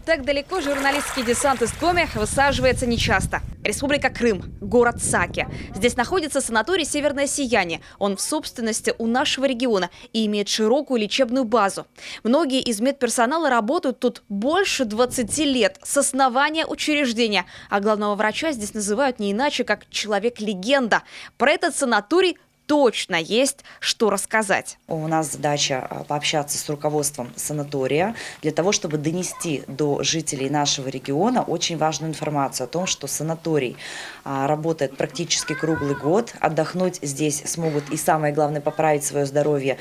Так далеко журналистский десант из Коми высаживается нечасто. Республика Крым, город Саки. Здесь находится санаторий «Северное сияние». Он в собственности у нашего региона и имеет широкую лечебную базу. Многие из медперсонала работают тут больше 20 лет, с основания учреждения. А главного врача здесь называют не иначе, как человек-легенда. Про этот санаторий точно есть что рассказать. У нас задача пообщаться с руководством санатория для того, чтобы донести до жителей нашего региона очень важную информацию о том, что санаторий работает практически круглый год. Отдохнуть здесь смогут и, самое главное, поправить свое здоровье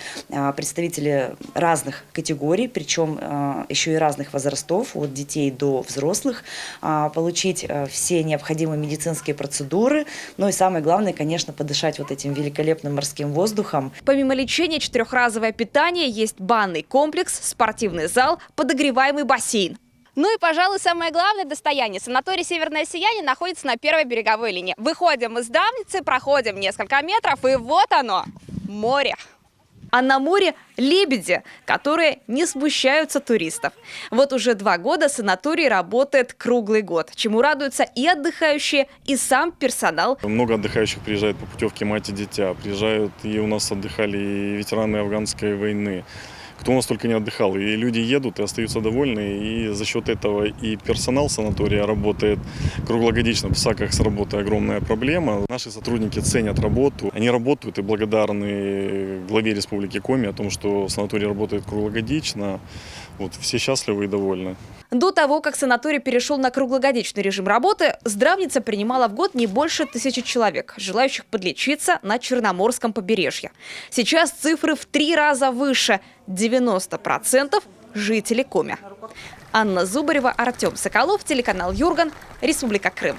представители разных категорий, причем еще и разных возрастов, от детей до взрослых, получить все необходимые медицинские процедуры. Ну и самое главное, конечно, подышать вот этим великолепным морским воздухом. Помимо лечения, четырехразовое питание, есть банный комплекс, спортивный зал, подогреваемый бассейн. Ну и, пожалуй, самое главное достояние. Санаторий «Северное сияние» находится на первой береговой линии. Выходим из Давницы, проходим несколько метров, и вот оно, море. А на море лебеди, которые не смущаются туристов. Вот уже 2 года санаторий работает круглый год, чему радуются и отдыхающие, и сам персонал. Много отдыхающих приезжает по путевке «Мать и дитя». Приезжают, и у нас отдыхали и ветераны афганской войны. Кто у нас только не отдыхал. И люди едут и остаются довольны. И за счет этого и персонал санатория работает круглогодично. В Саках с работой огромная проблема. Наши сотрудники ценят работу. Они работают и благодарны главе Республики Коми о том, что санаторий работает круглогодично. Вот, все счастливы и довольны. До того, как санаторий перешел на круглогодичный режим работы, Здравница принимала в год не больше 1000 человек, желающих подлечиться на Черноморском побережье. Сейчас цифры в 3 раза выше – 90% жителей Коми. Анна Зубарева, Артем Соколов, телеканал Юрган, Республика Крым.